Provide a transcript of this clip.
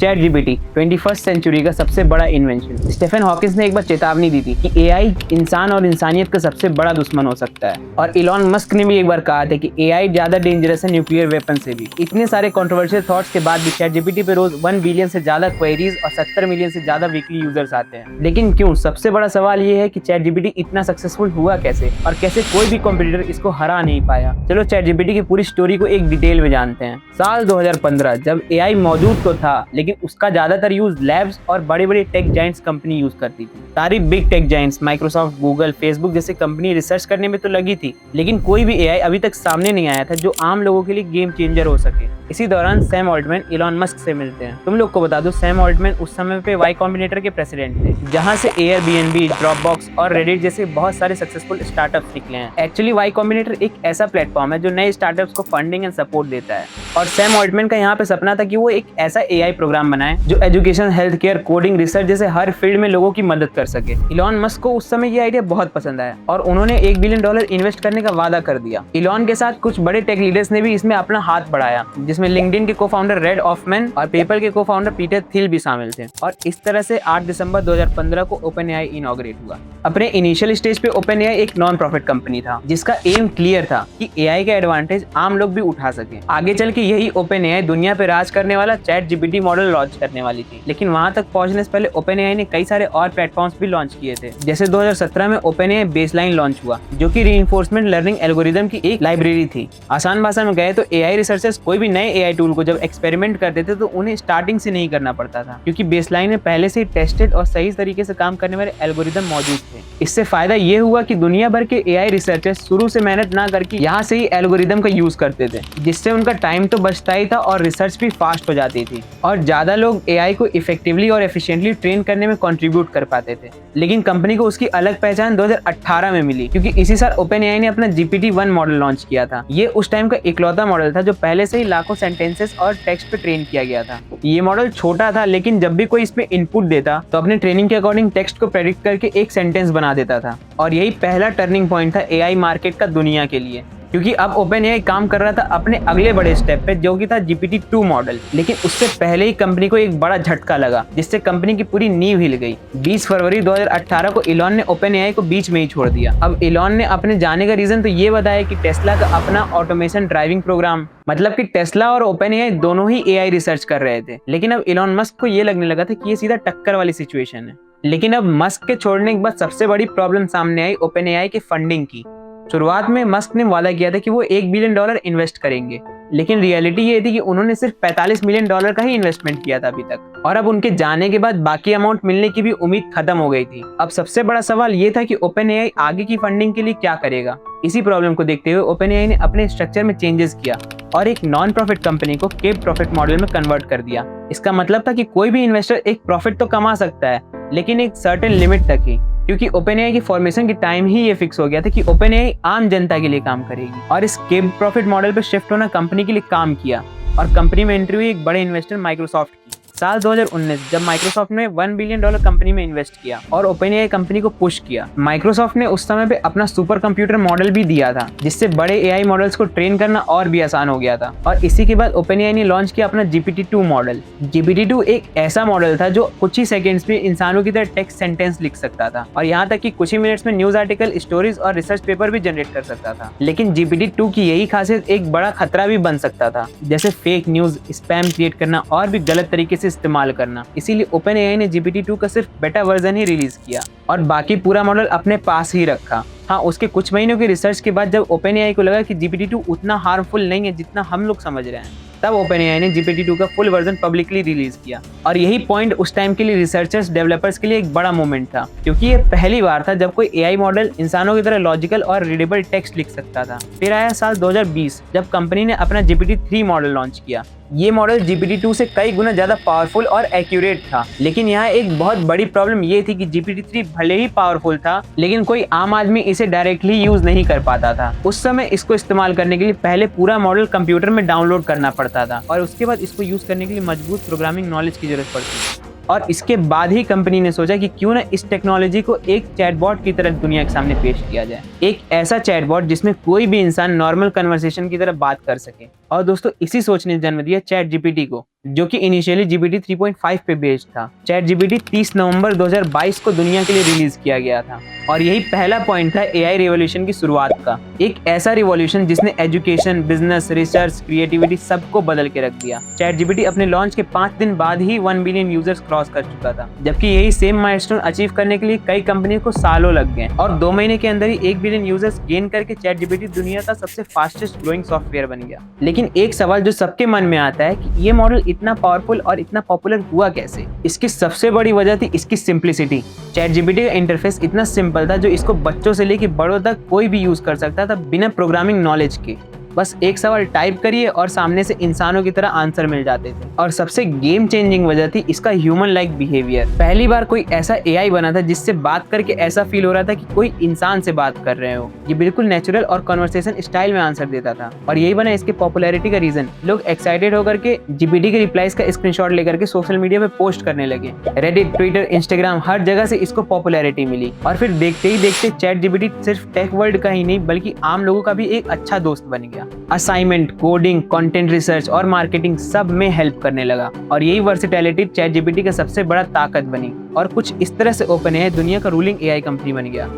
Chat GPT 21st century का सबसे बड़ा इन्वेंशन। स्टीफन हॉकिंस ने एक बार चेतावनी दी थी कि एआई इंसान और इंसानियत का सबसे बड़ा दुश्मन हो सकता है। और इलॉन मस्क ने भी एक बार कहा था कि एआई ज्यादा डेंजरस है न्यूक्लियर वेपन से भी। इतने सारे कंट्रोवर्शियल थॉट्स के बाद भी चैट जीपीटी पे रोज 1 बिलियन से ज्यादा क्वेरीज और 70 मिलियन से ज्यादा वीकली यूजर्स आते हैं। लेकिन क्यों? सबसे बड़ा सवाल ये है कि चैट जीपीटी इतना सक्सेसफुल हुआ कैसे और कैसे कोई भी कॉम्पिटिटर इसको हरा नहीं पाया। चलो चैट जीपीटी की पूरी स्टोरी को एक डिटेल में जानते हैं। साल 2015 जब एआई मौजूद तो था, लेकिन उसका ज्यादातर यूज लैब्स और बड़ी बड़ी टेक जाइंट्स कंपनी यूज करती थी। सारी big tech Giants Microsoft, Google, Facebook जैसे कंपनी रिसर्च करने में तो लगी थी, लेकिन कोई भी एआई अभी तक सामने नहीं आया था जो आम लोगों के लिए गेम चेंजर हो सके। इसी दौरान सैम ऑल्टमैन इलॉन मस्क से मिलते हैं। तुम लोग को बता दो, सैम ऑल्टमैन उस समय पे वाई कॉम्बिनेटर के प्रेसिडेंट थे, जहां से एयरबीएनबी, ड्रॉपबॉक्स और रेडिट जैसे बहुत सारे सक्सेसफुल स्टार्टअप्स निकले हैं। एक्चुअली वाई कॉम्बिनेटर एक ऐसा प्लेटफॉर्म है जो नए स्टार्टअप्स को फंडिंग एंड सपोर्ट देता है। और सैम ऑल्टमैन का यहाँ पे सपना था कि वो एक ऐसा एआई प्रोग्राम बनाए जो education, health care, coding, research जैसे हर फील्ड में लोगों की मदद कर सके। इलॉन मस्क को उस समय ये आइडिया बहुत पसंद आया और उन्होंने $1 बिलियन इन्वेस्ट करने का वादा कर दिया। इलॉन के साथ कुछ बड़े टेक लीडर्स ने भी इसमें अपना हाथ बढ़ाया, जिसमें लिंक्डइन के को-फाउंडर रेड ऑफमैन और पेपल के को-फाउंडर पीटर थिल भी शामिल थे। और इस तरह से 8 दिसंबर 2015 को ओपनएआई इनॉग्रेट हुआ। अपने इनिशियल स्टेज पे ओपनएआई एक नॉन प्रॉफिट कंपनी था, जिसका एम क्लियर था कि एआई का एडवांटेज आम लोग भी उठा सके। आगे चल के यही ओपनएआई दुनिया पे राज करने वाला चैट जीपीटी मॉडल लॉन्च करने वाली थी। लेकिन वहां तक पहुंचने से पहले ओपनएआई ने कई सारे और प्लेटफॉर्म्स भी लॉन्च किए थे। जैसे 2017 में ओपनएआई बेसलाइन लॉन्च हुआ, जो कि रीइंफोर्समेंट लर्निंग एल्गोरिदम की एक लाइब्रेरी थी। आसान भाषा में गए तो एआई रिसर्चर्स कोई भी नए एआई टूल को जब एक्सपेरिमेंट करते थे तो उन्हें स्टार्टिंग से नहीं करना पड़ता था, क्योंकि बेसलाइन में पहले से ही टेस्टेड और सही तरीके से काम करने वाले एल्गोरिदम मौजूद थे। इससे फायदा ये हुआ कि दुनिया भर के एआई रिसर्चर्स शुरू से मेहनत ना करके यहाँ से ही एल्गोरिदम का यूज करते थे, जिससे उनका टाइम तो बचता ही था और रिसर्च भी फास्ट हो जाती थी और ज्यादा लोग एआई को इफेक्टिवली और एफिशिएंटली ट्रेन करने में कंट्रीब्यूट कर पाते थे। लेकिन कंपनी को उसकी अलग पहचान 2018 में मिली, क्योंकि इसी साल ओपनएआई ने अपना GPT-1 मॉडल लॉन्च किया था। ये उस टाइम का इकलौता मॉडल था जो पहले से ही लाखों सेंटेंसेस और टेक्स्ट पे ट्रेन किया गया था। ये मॉडल छोटा था, लेकिन जब भी कोई इसमें इनपुट देता तो अपने ट्रेनिंग के अकॉर्डिंग टेक्स्ट को प्रेडिक्ट करके एक सेंटेंस बना देता था। और यही पहला टर्निंग पॉइंट था एआई मार्केट का दुनिया के लिए, क्योंकि अब ओपनएआई काम कर रहा था अपने अगले बड़े स्टेप पे, जो कि था GPT-2 मॉडल। लेकिन उससे पहले ही कंपनी को एक बड़ा झटका लगा, जिससे कंपनी की पूरी नींव हिल गई। 20 फरवरी 2018 को इलॉन ने ओपनएआई को बीच में ही छोड़ दिया। अब इलॉन ने अपने जाने का रीजन तो ये बताया कि टेस्ला का अपना ऑटोमेशन ड्राइविंग प्रोग्राम, मतलब कि टेस्ला और ओपनएआई दोनों ही एआई रिसर्च कर रहे थे। लेकिन अब इलॉन मस्क को ये लगने लगा था कि ये सीधा टक्कर वाली सिचुएशन है। लेकिन अब मस्क के छोड़ने के बाद सबसे बड़ी प्रॉब्लम सामने आई ओपनएआई की फंडिंग की। शुरुआत में मस्क ने वादा किया था कि वो $1 बिलियन इन्वेस्ट करेंगे, लेकिन रियलिटी ये थी कि उन्होंने सिर्फ $45 मिलियन का ही इन्वेस्टमेंट किया था अभी तक। और अब उनके जाने के बाद बाकी अमाउंट मिलने की भी उम्मीद खत्म हो गई थी। अब सबसे बड़ा सवाल ये था कि ओपनएआई आगे की फंडिंग के लिए क्या करेगा। इसी प्रॉब्लम को देखते हुए ओपनएआई ने अपने स्ट्रक्चर में चेंजेस किया और एक नॉन प्रॉफिट कंपनी को केप प्रॉफिट मॉडल में कन्वर्ट कर दिया। इसका मतलब था कि कोई भी इन्वेस्टर एक प्रॉफिट तो कमा सकता है, लेकिन एक सर्टेन लिमिट तक ही, क्योंकि ओपनएआई की फॉर्मेशन की टाइम ही ये फिक्स हो गया था कि ओपनएआई आम जनता के लिए काम करेगी। और इस केप प्रॉफिट मॉडल पे शिफ्ट होना कंपनी के लिए काम किया और कंपनी में एंट्री हुई एक बड़े इन्वेस्टर माइक्रोसॉफ्ट की। साल 2019 जब माइक्रोसॉफ्ट ने $1 बिलियन कंपनी में इन्वेस्ट किया और ओपनएआई कंपनी को पुश किया। माइक्रोसॉफ्ट ने उस समय पे अपना सुपर कंप्यूटर मॉडल भी दिया था, जिससे बड़े एआई मॉडल्स को ट्रेन करना और भी आसान हो गया था। और इसी के बाद ओपनएआई ने लॉन्च किया अपना GPT-2 मॉडल। GPT-2 एक ऐसा मॉडल था जो कुछ ही सेकेंड्स में इंसानों की तरह टेक्स्ट सेंटेंस लिख सकता था और यहाँ तक कि कुछ ही मिनट्स में न्यूज आर्टिकल, स्टोरीज और रिसर्च पेपर भी जनरेट कर सकता था। लेकिन GPT-2 की यही खासियत एक बड़ा खतरा भी बन सकता था, जैसे फेक न्यूज, स्पैम क्रिएट करना और भी गलत तरीके से इस्तेमाल करना। इसीलिए ओपनएआई ने GPT-2 का सिर्फ बेटा वर्जन ही रिलीज किया और बाकी पूरा मॉडल अपने पास ही रखा। हाँ, उसके कुछ महीनों की रिसर्च के बाद जब ओपनएआई को लगा कि GPT-2 उतना हार्मफुल नहीं है जितना हम लोग समझ रहे हैं, तब ओपनएआई ने GPT-2 का फुल वर्जन पब्लिकली रिलीज किया। और यही पॉइंट उस टाइम के लिए रिसर्चर्स, डेवलपर्स के लिए एक बड़ा मोमेंट था, क्योंकि ये पहली बार था जब कोई एआई मॉडल इंसानों की तरह लॉजिकल और रीडेबल टेक्स्ट लिख सकता था। फिर आया साल 2020 जब कंपनी ने अपना GPT-3 मॉडल लॉन्च किया। ये मॉडल GPT-2 से कई गुना ज्यादा पावरफुल और एक्यूरेट था, लेकिन यहाँ एक बहुत बड़ी प्रॉब्लम ये थी कि GPT-3 भले ही पावरफुल था, लेकिन कोई आम आदमी इसे डायरेक्टली यूज नहीं कर पाता था। उस समय इसको इस्तेमाल करने के लिए पहले पूरा मॉडल कंप्यूटर में डाउनलोड करना पड़ता था और उसके बाद इसको यूज करने के लिए मजबूत प्रोग्रामिंग नॉलेज की जरूरत पड़ती थी। और इसके बाद ही कंपनी ने सोचा कि क्यों ना इस टेक्नोलॉजी को एक चैटबॉट की तरह दुनिया के सामने पेश किया जाए। एक ऐसा चैटबॉट जिसमें कोई भी इंसान नॉर्मल कन्वर्सेशन की तरह बात कर सके। और दोस्तों, इसी सोच ने जन्म दिया चैट जीपीटी को। जो कि इनिशियली GPT 3.5 पे बेस्ड था। चैट GPT 30 नवंबर 2022 को दुनिया के लिए रिलीज किया गया था और यही पहला पॉइंट था एआई रिवॉल्यूशन की शुरुआत का। एक ऐसा रिवॉल्यूशन जिसने एजुकेशन, बिजनेस, रिसर्च, क्रिएटिविटी सबको बदल के रख दिया। चैट GPT अपने लॉन्च के 5 दिन बाद ही 1 बिलियन यूजर्स क्रॉस कर चुका था, जबकि यही सेम माइलस्टोन अचीव करने के लिए कई कंपनियों को सालों लग गए और 2 महीने के अंदर ही 1 बिलियन यूजर्स गेन करके चैट GPT दुनिया का सबसे फास्टेस्ट ग्रोइंग सॉफ्टवेयर बन गया। लेकिन एक सवाल जो सबके मन में आता है कि ये मॉडल इतना पावरफुल और इतना पॉपुलर हुआ कैसे? इसकी सबसे बड़ी वजह थी इसकी सिंप्लिसिटी। चैट GPT का इंटरफेस इतना सिंपल था जो इसको बच्चों से लेकर बड़ों तक कोई भी यूज कर सकता था बिना प्रोग्रामिंग नॉलेज के। बस एक सवाल टाइप करिए और सामने से इंसानों की तरह आंसर मिल जाते थे। और सबसे गेम चेंजिंग वजह थी इसका ह्यूमन लाइक बिहेवियर। पहली बार कोई ऐसा एआई बना था जिससे बात करके ऐसा फील हो रहा था कि कोई इंसान से बात कर रहे हो। ये बिल्कुल नेचुरल और कन्वर्सेशन स्टाइल में आंसर देता था और यही बना इसके पॉपुलैरिटी का रीजन। लोग एक्साइटेड होकर के GPT के रिप्लाईज का स्क्रीनशॉट लेकर के सोशल मीडिया पे पोस्ट करने लगे। रेडिट, ट्विटर, इंस्टाग्राम, हर जगह से इसको पॉपुलैरिटी मिली और फिर देखते ही देखते चैट GPT सिर्फ टेक वर्ल्ड का ही नहीं बल्कि आम लोगों का भी एक अच्छा दोस्त बन गया। असाइनमेंट, कोडिंग, कंटेंट रिसर्च और मार्केटिंग सब में हेल्प करने लगा और यही वर्सेटैलिटी चैट GPT का सबसे बड़ा ताकत बनी और कुछ इस तरह से ओपन एआई दुनिया का रूलिंग एआई कंपनी बन गया।